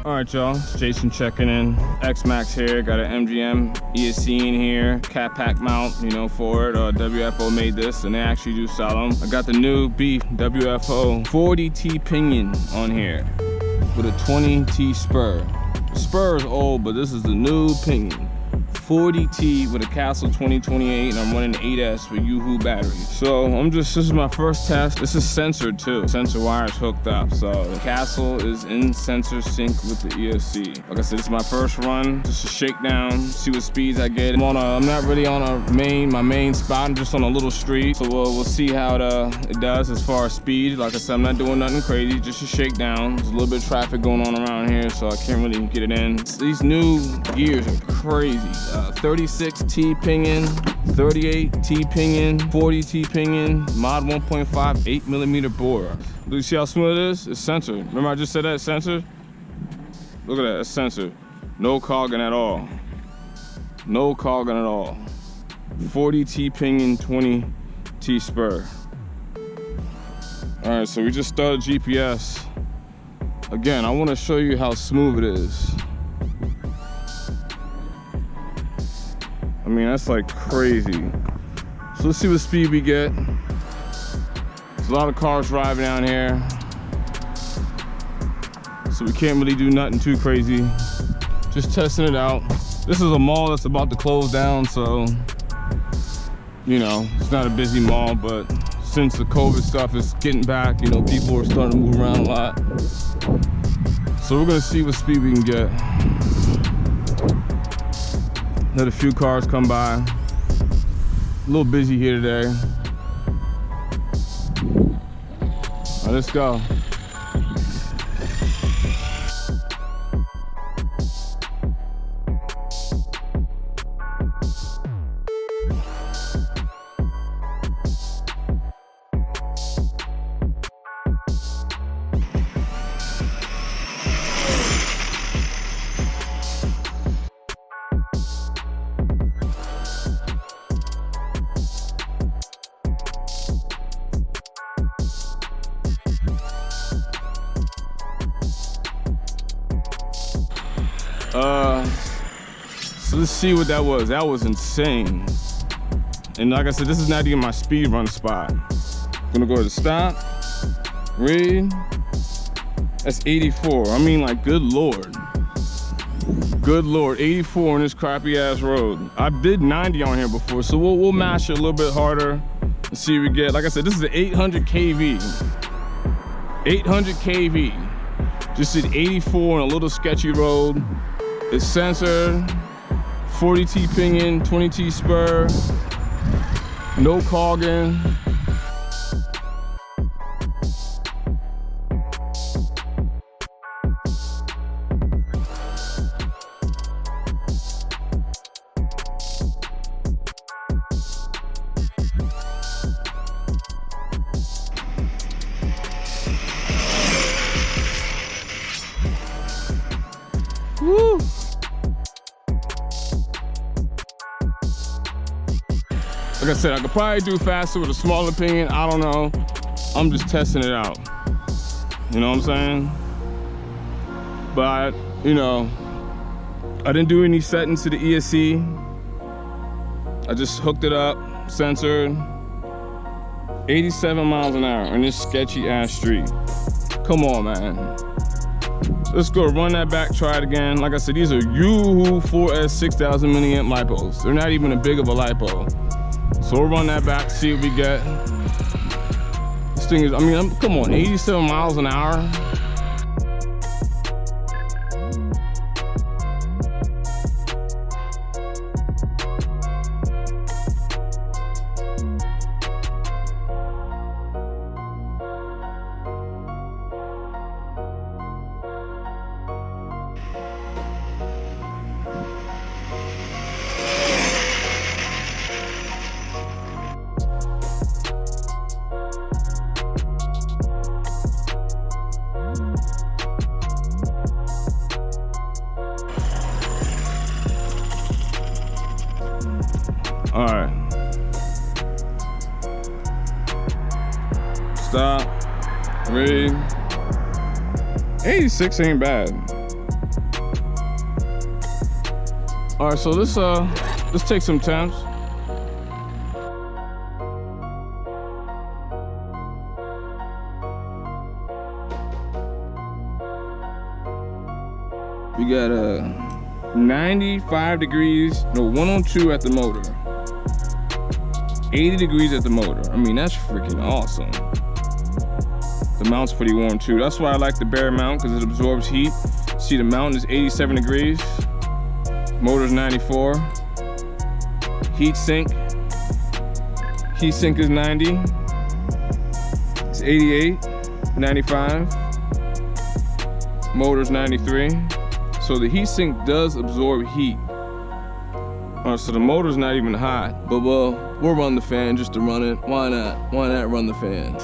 All right, y'all, it's Jason checking in. Xmaxx here, got an MGM ESC in here, cat pack mount, you know, for it. WFO made this, and they actually do sell them. I got the new Beef WFO 40T pinion on here with a 20T spur. The spur is old, but this is the new pinion. 40T with a Castle 2028, and I'm running the 8S with Yoo-Hoo battery. So this is my first test. This is censored too. Sensor wires hooked up. So the Castle is in sensor sync with the ESC. Like I said, this is my first run. Just a shakedown, see what speeds I get. I'm not really on my main spot. I'm just on a little street. So we'll see how it does as far as speed. Like I said, I'm not doing nothing crazy, just a shakedown. There's a little bit of traffic going on around here, so I can't really get it in. These new gears are crazy. 36T pinion, 38T pinion, 40T pinion, mod 1.5, 8mm bore. Do you see how smooth it is? It's censored. Remember I just said that it's censored? Look at that, it's censored. No cogging at all. No cogging at all. 40T pinion, 20T spur. All right, so we just started GPS. Again, I want to show you how smooth it is. I mean, that's like crazy. So let's see what speed we get. There's a lot of cars driving down here, so we can't really do nothing too crazy. Just testing it out. This is a mall that's about to close down, so, you know, it's not a busy mall, but since the COVID stuff is getting back, you know, people are starting to move around a lot. So we're gonna see what speed we can get. Let a few cars come by. A little busy here today. All right, let's go. So let's see what that was. That was insane. And like I said, this is not even my speed run spot. I'm gonna go to stop, read. That's 84. I mean, like, good Lord. Good Lord, 84 on this crappy ass road. I did 90 on here before, so we'll mash it a little bit harder and see what we get. Like I said, this is an 800 kV. 800 kV. Just did 84 on a little sketchy road. It's censored, 40T pinion, 20T spur, no cogging. Woo! Like I said, I could probably do faster with a smaller pinion. I don't know. I'm just testing it out. You know what I'm saying? But, you know, I didn't do any settings to the ESC. I just hooked it up, censored. 87 miles an hour on this sketchy ass street. Come on, man. Let's go run that back, try it again. Like I said, these are Yoo-Hoo 4S 6000 milliamp lipos. They're not even a big of a lipo. So we'll run that back, see what we get. This thing is, I mean, come on, 87 miles an hour. All right. Stop. Read. 86 ain't bad. All right, so let's take some temps. We got 95 degrees, no, 102 at the motor. 80 degrees at the motor. I mean, that's freaking awesome. The mount's pretty warm too. That's why I like the bare mount, because it absorbs heat. See, the mount is 87 degrees. Motor's 94. Heat sink. Heat sink is 90. It's 88, 95. Motor's 93. So the heat sink does absorb heat. All right, so the motor's not even hot, but we'll run the fan just to run it. Why not? Why not run the fan?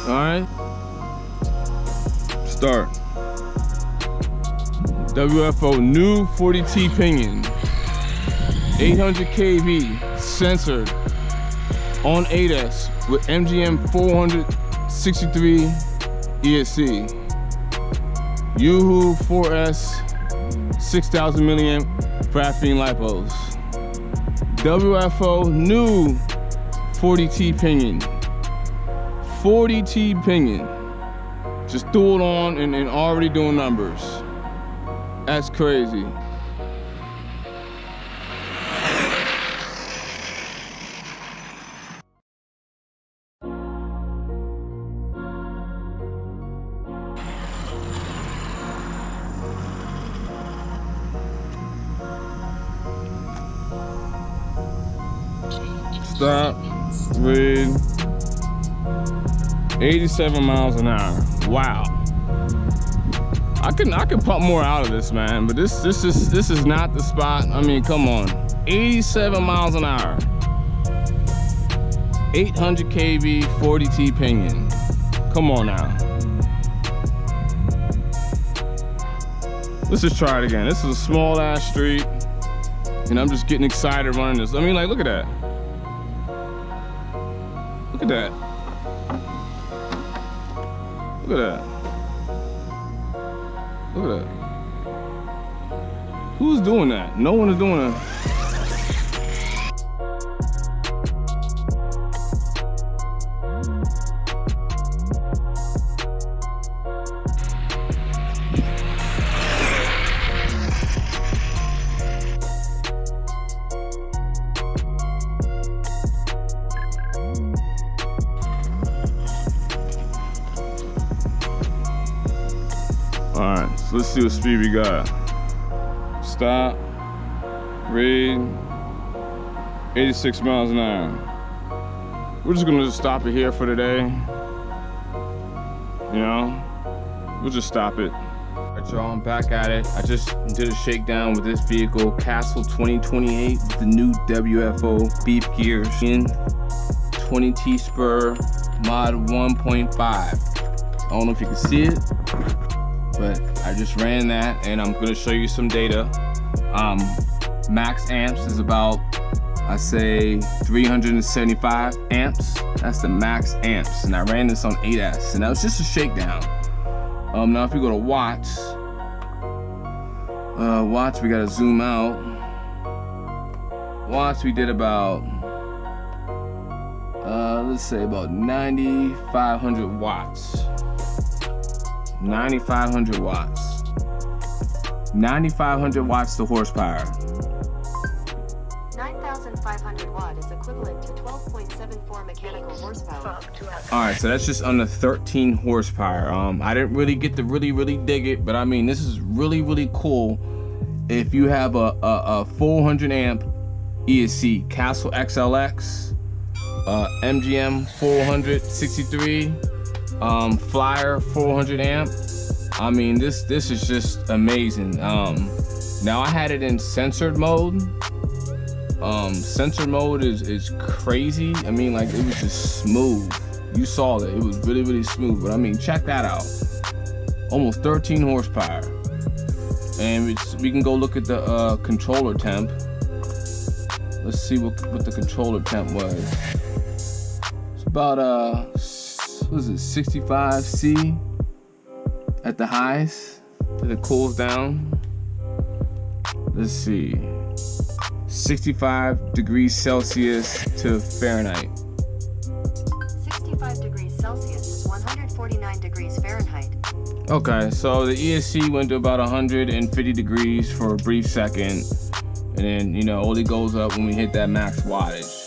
All right. Start. WFO new 40T pinion. 800 kV, censored, on ADAS with MGM 463 ESC. Yoo-hoo 4S 6,000 milliamp graphene lipos. WFO new 40T pinion. 40T pinion. Just threw it on and already doing numbers. That's crazy. Stop, read, 87 miles an hour. Wow. I can pump more out of this, man, but this is not the spot. I mean, come on. 87 miles an hour. 800 kV 40T pinion. Come on now. Let's just try it again. This is a small ass street, and I'm just getting excited running this. I mean, like, look at that. Look at that. Look at that. Look at that. Who's doing that? No one is doing that. All right, so let's see what speed we got. Stop, read, 86 miles an hour. We're just gonna stop it here for today. You know, we'll just stop it. All right, y'all, I'm back at it. I just did a shakedown with this vehicle, Castle 2028, with the new WFO beef gears in 20T spur mod 1.5. I don't know if you can see it, but I just ran that, and I'm gonna show you some data. Max amps is about, I say, 375 amps. That's the max amps, and I ran this on ADAS, and that was just a shakedown. Now if you go to watts, watts, we gotta zoom out. Watts, we did about, let's say about 9,500 watts. 9,500 watts. 9,500 watts to horsepower. 9,500 watt is equivalent to 12.74 mechanical horsepower. All right, so that's just under 13 horsepower. I didn't really get to really dig it, but I mean, this is really cool. If you have a 400 amp ESC Castle XLX, MGM 463. Flyer 400 amp. I mean, this is just amazing. Now I had it in censored mode. Censored mode is crazy. I mean, like, it was just smooth. You saw that it was really smooth. But I mean, check that out. Almost 13 horsepower. And we can go look at the controller temp. Let's see what the controller temp was. It's about what is it, 65C at the highest. Then it cools down. Let's see. 65 degrees Celsius to Fahrenheit. 65 degrees Celsius is 149 degrees Fahrenheit. Okay, so the ESC went to about 150 degrees for a brief second, and then, you know, only goes up when we hit that max wattage.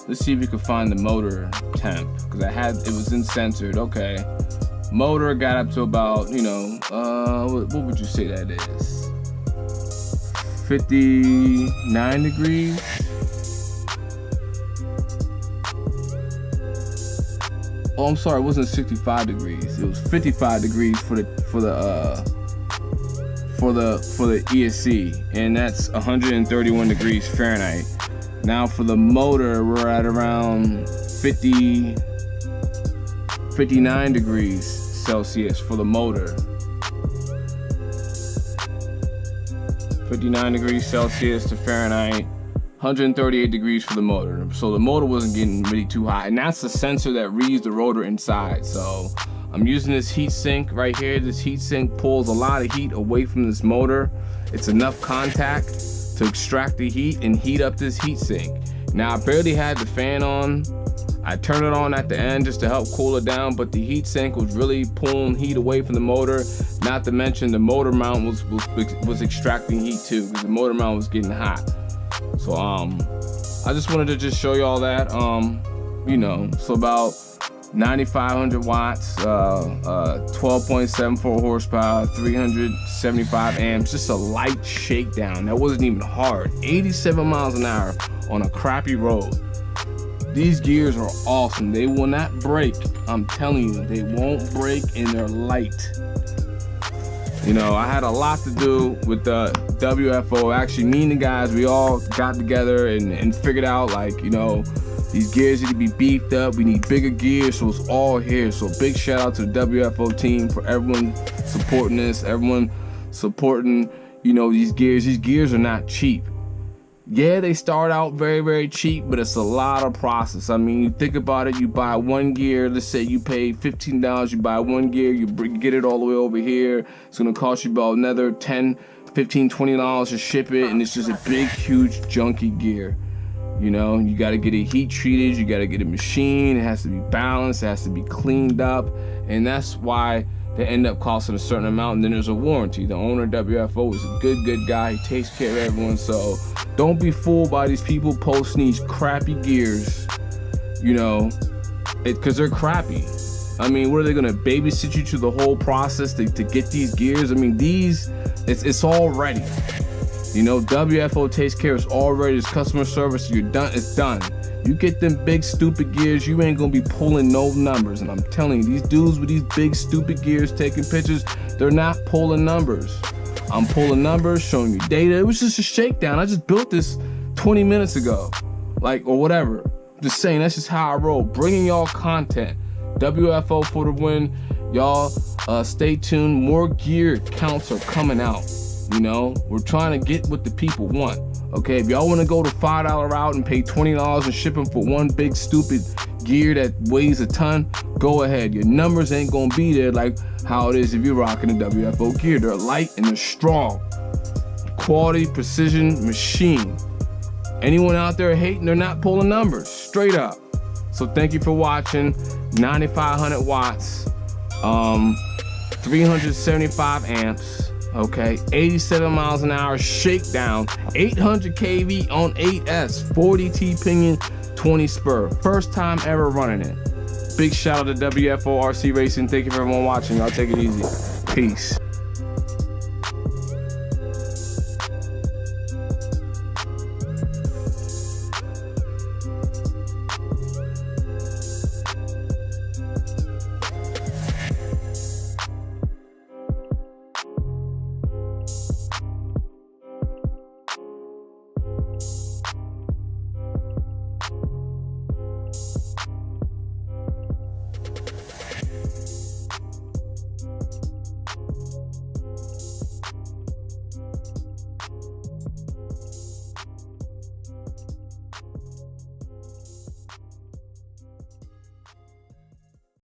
Let's see if we can find the motor temp, because it was uncensored. Okay, motor got up to about, you know, what would you say that is? 59 degrees. Oh, I'm sorry, it wasn't 65 degrees. It was 55 degrees for the ESC, and that's 131 degrees Fahrenheit. Now for the motor, we're at around 59 degrees Celsius for the motor. 59 degrees Celsius to Fahrenheit. 138 degrees for the motor. So the motor wasn't getting really too hot, and that's the sensor that reads the rotor inside. So I'm using this heat sink right here. This heat sink pulls a lot of heat away from this motor. It's enough contact to extract the heat and heat up this heat sink. Now I barely had the fan on. I turned it on at the end just to help cool it down, but the heat sink was really pulling heat away from the motor. Not to mention the motor mount was extracting heat too, because the motor mount was getting hot. So I just wanted to just show you all that. You know, so about 9,500 watts, 12.74 horsepower, 375 amps, just a light shakedown. That wasn't even hard. 87 miles an hour on a crappy road. These gears are awesome. They will not break. I'm telling you, they won't break, and they're light. You know, I had a lot to do with the WFO. Actually, me and the guys, we all got together and figured out, like, you know, these gears need to be beefed up. We need bigger gears, so it's all here. So big shout out to the WFO team for everyone supporting this, everyone supporting, you know, these gears. These gears are not cheap. Yeah, they start out very, very cheap, but it's a lot of process. I mean, you think about it, you buy one gear, let's say you pay $15, you buy one gear, you get it all the way over here. It's gonna cost you about another $10, $15, $20 to ship it, and it's just a big, huge, junky gear. You know, you gotta get it heat treated, you gotta get it machined, it has to be balanced, it has to be cleaned up, and that's why they end up costing a certain amount. And then there's a warranty. The owner of WFO is a good guy. He takes care of everyone. So don't be fooled by these people posting these crappy gears, you know, because they're crappy. I mean, what are they gonna babysit you through the whole process to get these gears? I mean, it's all ready. You know, WFO takes care of it already. It's customer service. You're done. It's done. You get them big stupid gears, you ain't gonna be pulling no numbers. And I'm telling you, these dudes with these big stupid gears taking pictures, they're not pulling numbers. I'm pulling numbers, showing you data. It was just a shakedown. I just built this 20 minutes ago, like, or whatever. Just saying, that's just how I roll. Bringing y'all content. WFO for the win. Y'all stay tuned. More gear counts are coming out. You know, we're trying to get what the people want. Okay, if y'all want to go the $5 route and pay $20 and ship them for one big stupid gear that weighs a ton, go ahead. Your numbers ain't gonna be there like how it is if you're rocking a WFO gear. They're light and they're strong. Quality, precision, machine. Anyone out there hating, they're not pulling numbers, straight up. So thank you for watching. 9,500 watts, 375 amps. Okay, 87 miles an hour shakedown, 800 kV on 8S, 40T pinion, 20 spur. First time ever running it. Big shout out to WFO RC Racing. Thank you for everyone watching. Y'all take it easy. Peace.